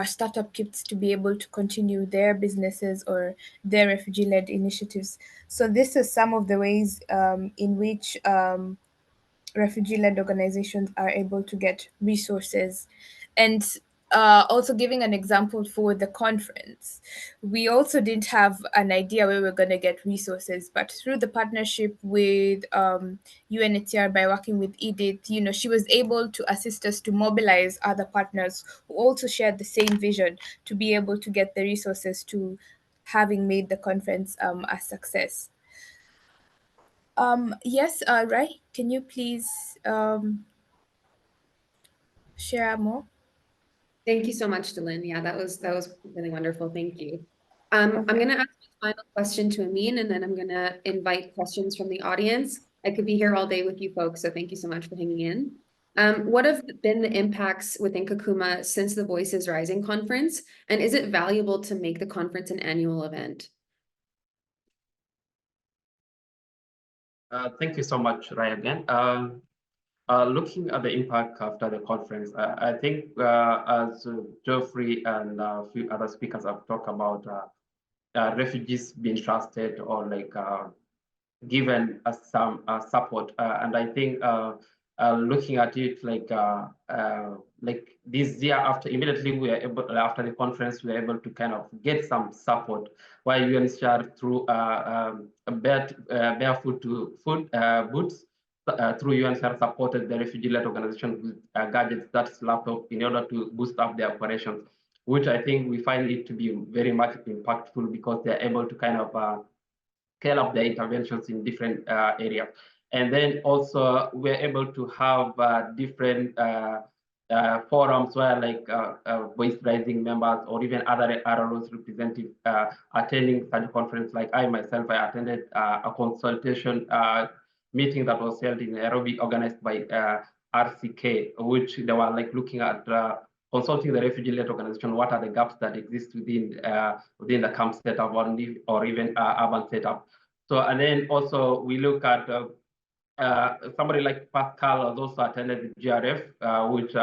startup kits to be able to continue their businesses or their refugee-led initiatives. So this is some of the ways in which refugee-led organizations are able to get resources. And also giving an example for the conference, we also didn't have an idea where we're going to get resources, but through the partnership with UNHCR, by working with Edith, she was able to assist us to mobilize other partners who also shared the same vision to be able to get the resources to having made the conference a success. Yes, Rai, can you please share more? Thank you so much, Deline. Yeah, that was really wonderful. Thank you. I'm going to ask a final question to Amin, and then I'm going to invite questions from the audience. I could be here all day with you folks, so thank you so much for hanging in. What have been the impacts within Kakuma since the Voices Rising conference, and is it valuable to make the conference an annual event? Thank you so much, Rai, again. Looking at the impact after the conference, I think as Geofrey and a few other speakers have talked about refugees being trusted or like given some support, and I think looking at it like this year, immediately we are able, after the conference, we are able to kind of get some support while UNHCR through barefoot to food boots through UNHCR supported the refugee-led organization with gadgets, that's laptop, in order to boost up their operations, which I think we find it to be very much impactful because they're able to kind of scale up their interventions in different areas. And then also we're able to have different forums where like Voice Rising members or even other RLOs representatives attending such a conference. Like I myself, I attended a consultation meeting that was held in Nairobi, organized by RCK, which they were like looking at consulting the refugee-led organization, what are the gaps that exist within the camp setup or even urban setup. So, and then also we look at somebody like Pascal has also attended the GRF, which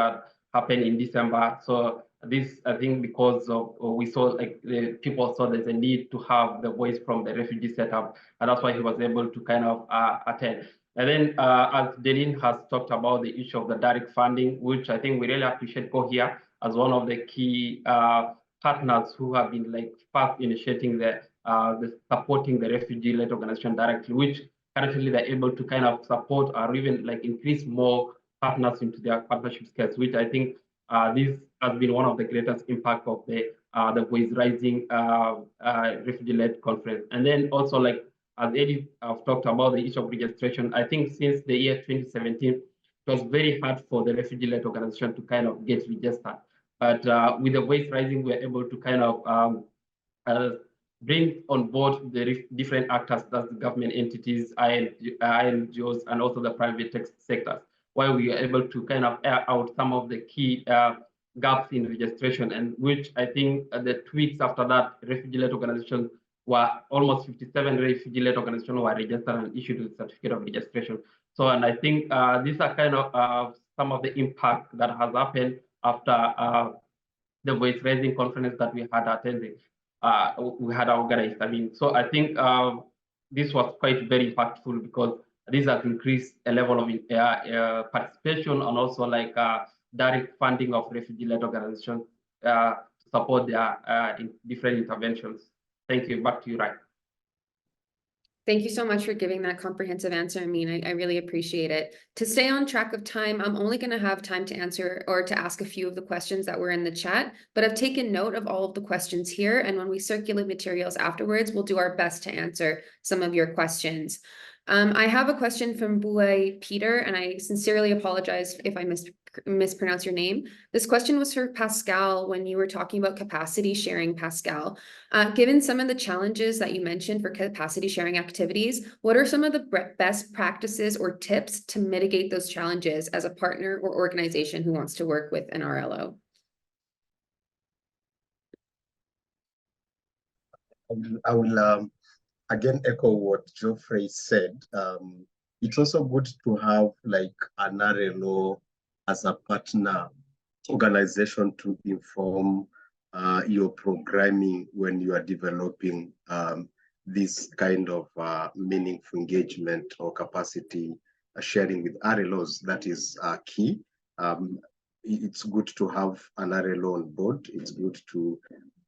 happened in December. So this, I think, because of we saw like the people saw there's a need to have the voice from the refugee setup, and that's why he was able to kind of attend. And then as Deline has talked about the issue of the direct funding, which I think we really appreciate COHIA as one of the key partners who have been like first initiating the supporting the refugee-led organization directly, which currently they're able to kind of support or even like increase more partners into their partnership scales, which I think this has been one of the greatest impact of the Voice Rising refugee-led conference. And then also like, as Edith have talked about the issue of registration, I think since the year 2017, it was very hard for the refugee-led organization to kind of get registered. But with the Voice Rising, we're able to kind of bring on board the different actors, that's the government entities, INGOs, and also the private sectors, where we are able to kind of air out some of the key gaps in registration, and which I think the 2 weeks after that, refugee-led organizations were almost 57 refugee-led organizations were registered and issued a certificate of registration. So, and I think these are kind of some of the impact that has happened after the Voice Rising conference that we had attended. We had organized. I mean, so I think this was quite very impactful because this has increased a level of participation and also like direct funding of refugee-led organizations to support their different interventions. Thank you. Back to you, Rai. Thank you so much for giving that comprehensive answer, Amin. I really appreciate it. To stay on track of time, I'm only going to have time to answer or to ask a few of the questions that were in the chat, but I've taken note of all of the questions here. And when we circulate materials afterwards, we'll do our best to answer some of your questions. I have a question from Bouay Peter, and I sincerely apologize if I mispronounce your name. This question was for Pascal when you were talking about capacity sharing, Pascal. Given some of the challenges that you mentioned for capacity sharing activities, what are some of the best practices or tips to mitigate those challenges as a partner or organization who wants to work with an RLO? I will again echo what Geofrey said. It's also good to have like an RLO as a partner organization to inform your programming when you are developing this kind of meaningful engagement or capacity sharing with RLOs. That is key. It's good to have an RLO on board. It's good to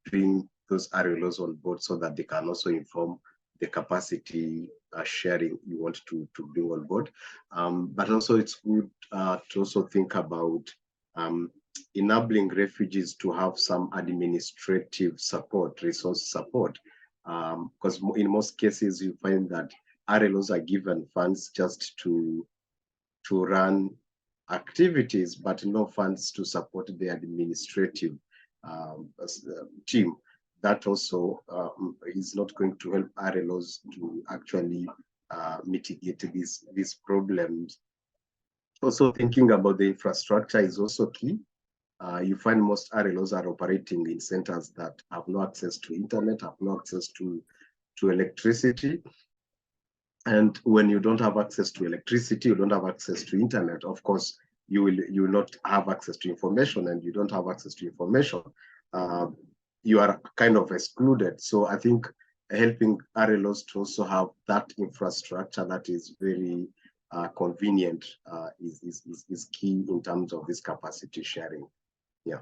bring those RLOs on board so that they can also inform the capacity sharing you want to bring on board. But also it's good to also think about enabling refugees to have some administrative support, resource support, because in most cases you find that RLOs are given funds just to run activities, but no funds to support the administrative team. That also is not going to help RLOs to actually mitigate these problems. Also thinking about the infrastructure is also key. You find most RLOs are operating in centers that have no access to internet, have no access to electricity. And when you don't have access to electricity, you don't have access to internet, of course, you will not have access to information, and you don't have access to information. You are kind of excluded. So I think helping RLOs to also have that infrastructure that is very convenient is key in terms of this capacity sharing. Yeah.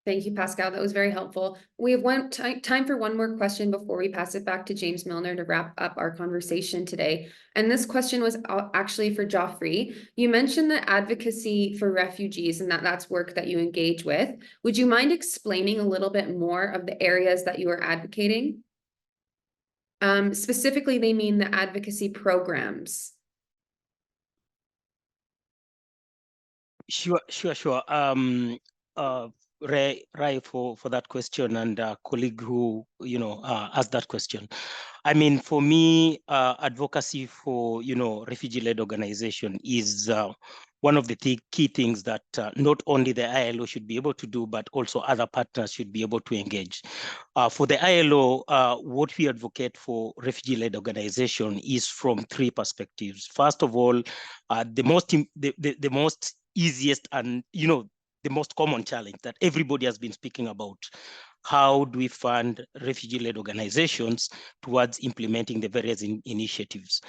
Thank you, Pascal. That was very helpful. We have time for one more question before we pass it back to James Milner to wrap up our conversation today. And this question was actually for Geofrey. You mentioned the advocacy for refugees and that's work that you engage with. Would you mind explaining a little bit more of the areas that you are advocating? Specifically, they mean the advocacy programs. Sure. Rai for that question, and colleague who asked that question. I mean, for me, advocacy for refugee-led organization is one of the key things that not only the ILO should be able to do, but also other partners should be able to engage. For the ILO, what we advocate for refugee-led organization is from three perspectives. First of all, the most easiest and the most common challenge that everybody has been speaking about. How do we fund refugee-led organizations towards implementing the various initiatives?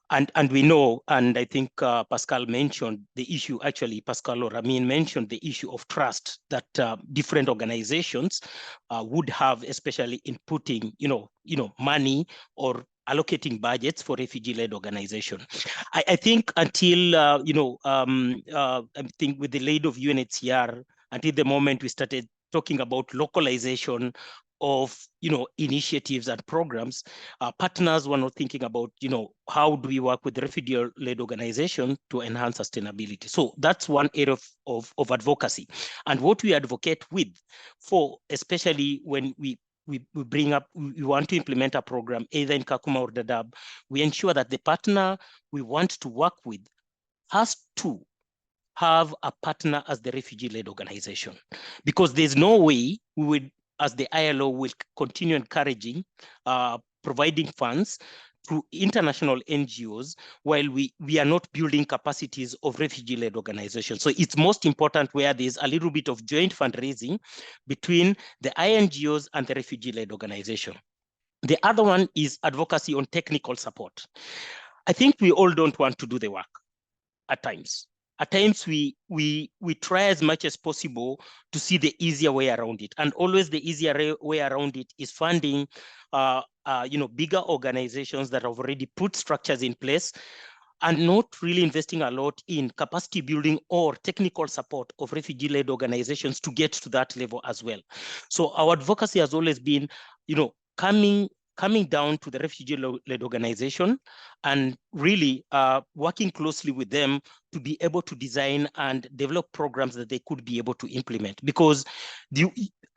And we know, and I think Pascal mentioned the issue, actually Pascal or Amin mentioned the issue of trust that different organizations would have, especially in putting money or allocating budgets for refugee-led organization. I think until I think with the lead of UNHCR, until the moment we started talking about localization of initiatives and programs, partners were not thinking about how do we work with refugee-led organizations to enhance sustainability. So that's one area of advocacy, and what we advocate with for, especially when we bring up, we want to implement a program either in Kakuma or Dadaab, we ensure that the partner we want to work with has to have a partner as the refugee-led organization, because there's no way we would, as the ILO, will continue encouraging, providing funds to international NGOs while we are not building capacities of refugee-led organizations. So it's most important where there's a little bit of joint fundraising between the INGOs and the refugee-led organization. The other one is advocacy on technical support. I think we all don't want to do the work at times. At times, we try as much as possible to see the easier way around it. And always the easier way around it is funding bigger organizations that have already put structures in place and not really investing a lot in capacity building or technical support of refugee-led organizations to get to that level as well. So our advocacy has always been, coming coming down to the refugee-led organization and really working closely with them to be able to design and develop programs that they could be able to implement. Because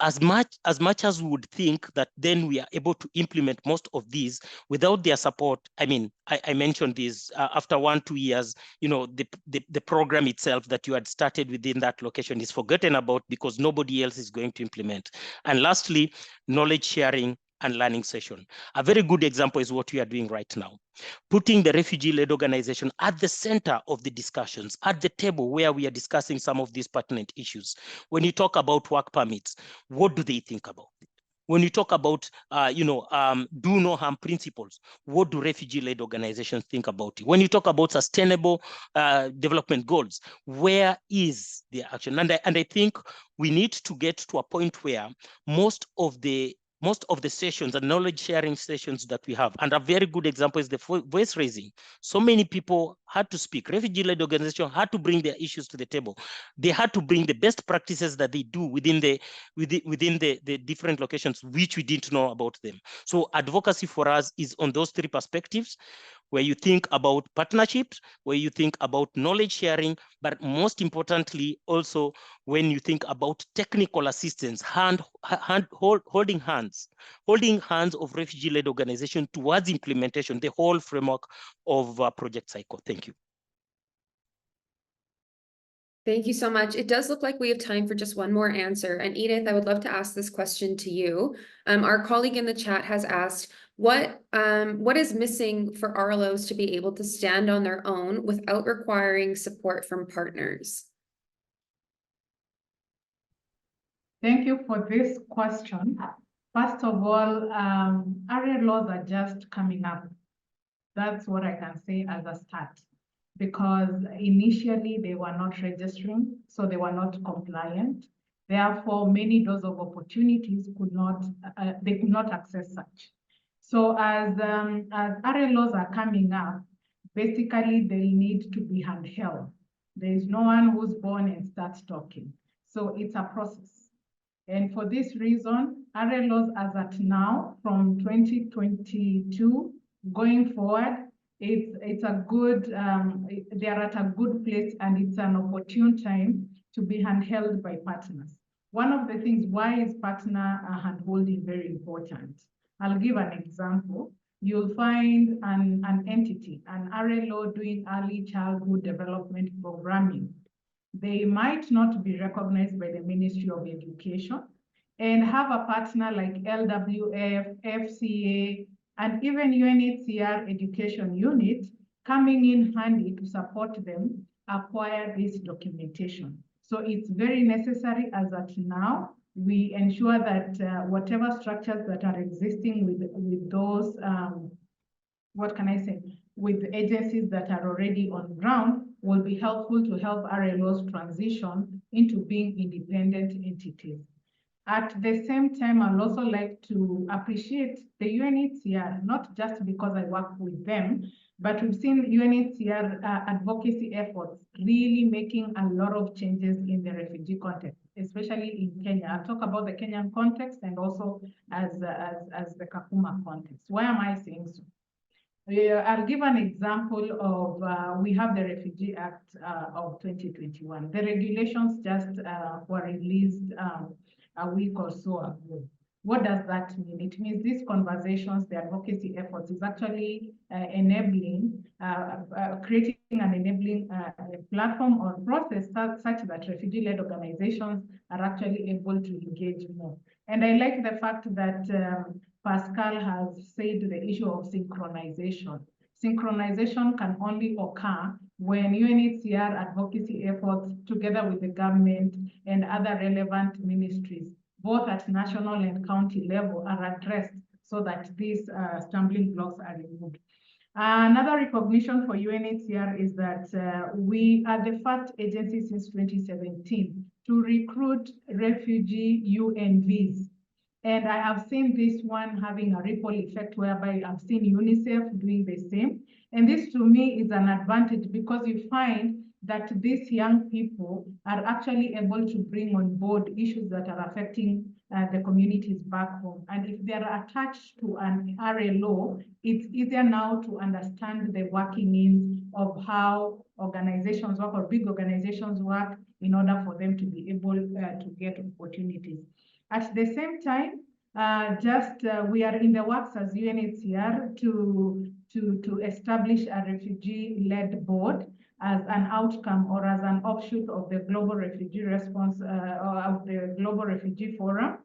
as much as we would think that then we are able to implement most of these without their support, I mean, I mentioned this after 1-2 years, you know, the program itself that you had started within that location is forgotten about because nobody else is going to implement. And lastly, knowledge sharing and learning session. A very good example is what we are doing right now. Putting the refugee-led organization at the center of the discussions, at the table where we are discussing some of these pertinent issues. When you talk about work permits, what do they think about it? When you talk about, do no harm principles, what do refugee-led organizations think about it? When you talk about sustainable development goals, where is the action? And I think we need to get to a point where most of the sessions and knowledge sharing sessions that we have, and a very good example is the voice raising. So many people had to speak. Refugee-led organizations had to bring their issues to the table. They had to bring the best practices that they do within the different locations, which we didn't know about them. So advocacy for us is on those three perspectives, where you think about partnerships, where you think about knowledge sharing, but most importantly, also when you think about technical assistance, holding hands of refugee-led organization towards implementation, the whole framework of project cycle. Thank you. Thank you so much. It does look like we have time for just one more answer. And Edith, I would love to ask this question to you. Our colleague in the chat has asked, what is missing for RLOs to be able to stand on their own without requiring support from partners? Thank you for this question. First of all, RLOs are just coming up. That's what I can say as a start, because initially they were not registering, so they were not compliant. Therefore, many doors of opportunities could not access such. So as RLOs are coming up, basically they need to be handheld. There is no one who's born and starts talking. So it's a process. And for this reason, RLOs as at now, from 2022 going forward, it's a good, they're at a good place, and it's an opportune time to be handheld by partners. One of the things, why is partner handholding very important? I'll give an example. You'll find an entity, an RLO doing early childhood development programming. They might not be recognized by the Ministry of Education and have a partner like LWF, FCA, and even UNHCR education unit coming in handy to support them acquire this documentation. So it's very necessary as at now, we ensure that whatever structures that are existing with those, with agencies that are already on ground will be helpful to help RLOs transition into being independent entities. At the same time, I'd also like to appreciate the UNHCR, not just because I work with them, but we've seen UNHCR advocacy efforts really making a lot of changes in the refugee context, especially in Kenya. I'll talk about the Kenyan context and also as the Kakuma context. Why am I saying so? I'll give an example of, we have the Refugee Act of 2021. The regulations just were released a week or so ago. What does that mean? It means these conversations, the advocacy efforts is actually enabling, creating an enabling platform or process such that refugee-led organizations are actually able to engage more. And I like the fact that Pascal has said the issue of synchronization. Synchronization can only occur when UNHCR advocacy efforts together with the government and other relevant ministries, both at national and county level, are addressed so that these stumbling blocks are removed. Another recognition for UNHCR is that we are the first agency since 2017 to recruit refugee UNVs. And I have seen this one having a ripple effect whereby I've seen UNICEF doing the same. And this to me is an advantage because you find that these young people are actually able to bring on board issues that are affecting the communities back home. And if they are attached to an RLO, it's easier now to understand the workings of how organizations work or big organizations work in order for them to be able to get opportunities. At the same time, we are in the works as UNHCR to establish a refugee-led board as an outcome or as an offshoot of the Global Refugee Response or of the Global Refugee Forum.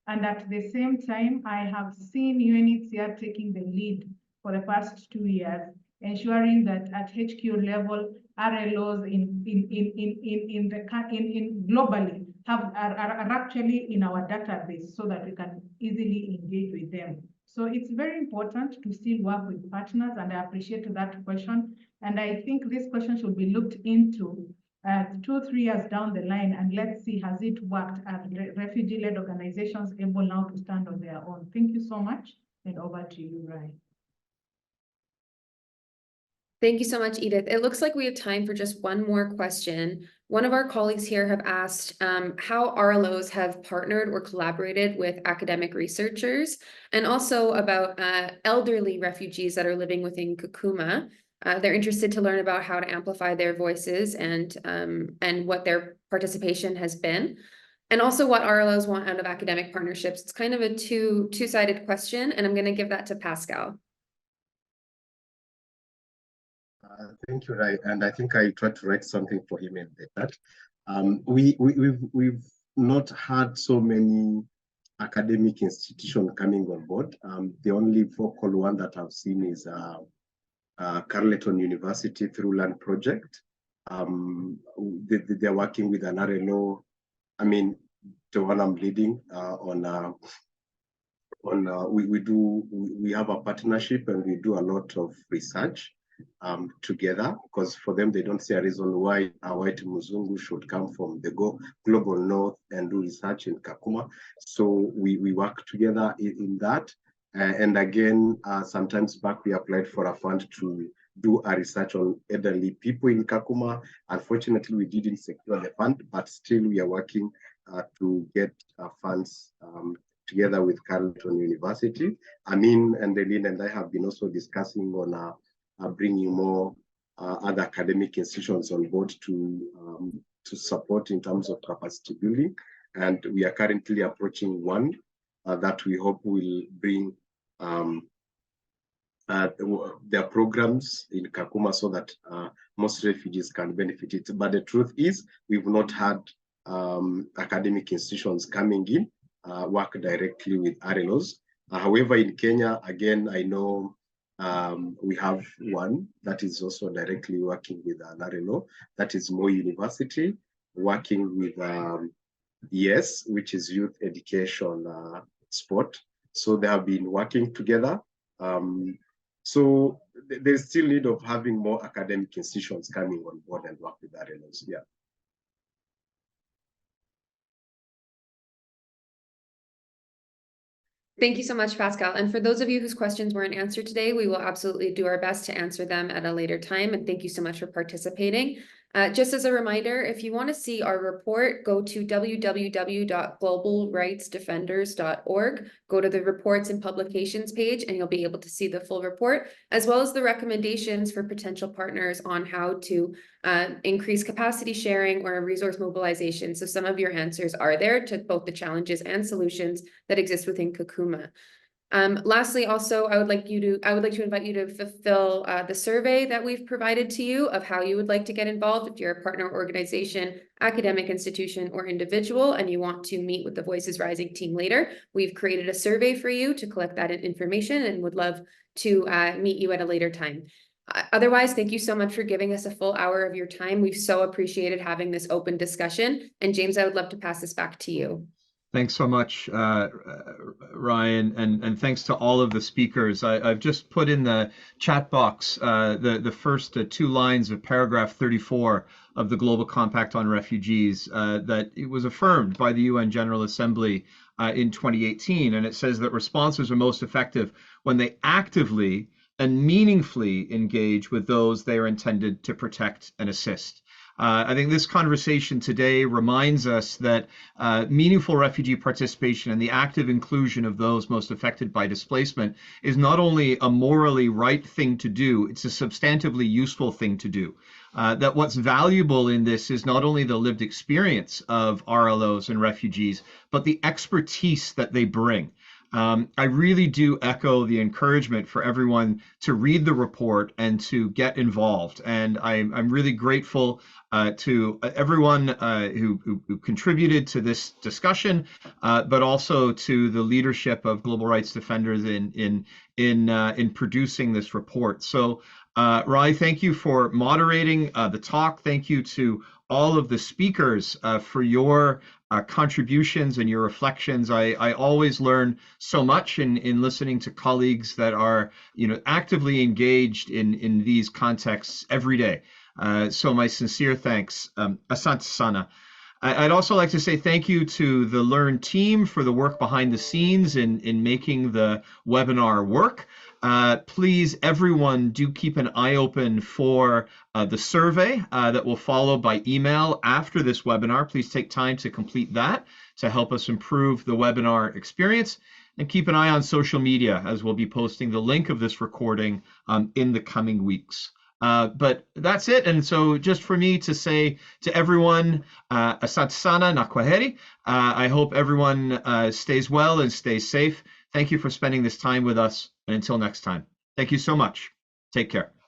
And at the same time, I have seen UNHCR taking the lead for the past 2 years, ensuring that at HQ level, RLOs globally are actually in our database so that we can easily engage with them. So it's very important to still work with partners, and I appreciate that question. And I think this question should be looked into 2 or 3 years down the line, and let's see, has it worked? Are refugee-led organizations able now to stand on their own? Thank you so much, and over to you, Rai. Thank you so much, Edith. It looks like we have time for just one more question. One of our colleagues here have asked how RLOs have partnered or collaborated with academic researchers, and also about elderly refugees that are living within Kakuma. They're interested to learn about how to amplify their voices and what their participation has been, and also what RLOs want out of academic partnerships. It's kind of a two-sided question, and I'm going to give that to Pascal. Thank you, Rai. And I think I tried to write something for him in the chat. We've not had so many academic institutions coming on board. The only vocal one that I've seen is Carleton University through Land Project. They're working with an RLO. I mean, the one I'm leading we have a partnership, and we do a lot of research together, because for them, they don't see a reason why a white Muzungu should come from the global north and do research in Kakuma. So we work together in that. And again, sometimes back, we applied for a fund to do a research on elderly people in Kakuma. Unfortunately, we didn't secure the fund, but still we are working to get funds together with Carleton University. Amin and Deline and I have been also discussing on bringing more other academic institutions on board to support in terms of capacity building. And we are currently approaching one that we hope will bring their programs in Kakuma so that most refugees can benefit it. But the truth is, we've not had academic institutions coming in, work directly with RLOs. However, in Kenya, again, I know we have one that is also directly working with an RLO, that is Moi University, working with YES, which is Youth Education Sport. So they have been working together. So there's still need of having more academic institutions coming on board and work with RLOs. Yeah. Thank you so much, Pascal. And for those of you whose questions weren't answered today, we will absolutely do our best to answer them at a later time. And thank you so much for participating. Just as a reminder, if you want to see our report, go to www.globalrightsdefenders.org. Go to the reports and publications page, and you'll be able to see the full report, as well as the recommendations for potential partners on how to increase capacity sharing or resource mobilization. So some of your answers are there to both the challenges and solutions that exist within Kakuma. Lastly, also, I would like to invite you to fulfill the survey that we've provided to you of how you would like to get involved if you're a partner organization, academic institution, or individual, and you want to meet with the Voices Rising team later. We've created a survey for you to collect that information and would love to meet you at a later time. Otherwise, thank you so much for giving us a full hour of your time. We've so appreciated having this open discussion. And James, I would love to pass this back to you. Thanks so much, Ryan, and thanks to all of the speakers. I've just put in the chat box the first 2 lines of paragraph 34 of the Global Compact on Refugees that it was affirmed by the UN General Assembly in 2018. And it says that responses are most effective when they actively and meaningfully engage with those they are intended to protect and assist. I think this conversation today reminds us that meaningful refugee participation and the active inclusion of those most affected by displacement is not only a morally right thing to do, it's a substantively useful thing to do. That what's valuable in this is not only the lived experience of RLOs and refugees, but the expertise that they bring. I really do echo the encouragement for everyone to read the report and to get involved. And I'm really grateful to everyone who contributed to this discussion, but also to the leadership of global rights defenders in producing this report. So, Rai, thank you for moderating the talk. Thank you to all of the speakers for your contributions and your reflections. I always learn so much in listening to colleagues that are, actively engaged in these contexts every day. So my sincere thanks. Asante sana. I'd also like to say thank you to the Learn team for the work behind the scenes in making the webinar work. Please, everyone, do keep an eye open for the survey that will follow by email after this webinar. Please take time to complete that to help us improve the webinar experience. And keep an eye on social media, as we'll be posting the link of this recording in the coming weeks. But that's it. And so just for me to say to everyone, asante sana na kwaheri. I hope everyone stays well and stays safe. Thank you for spending this time with us. And until next time, thank you so much. Take care.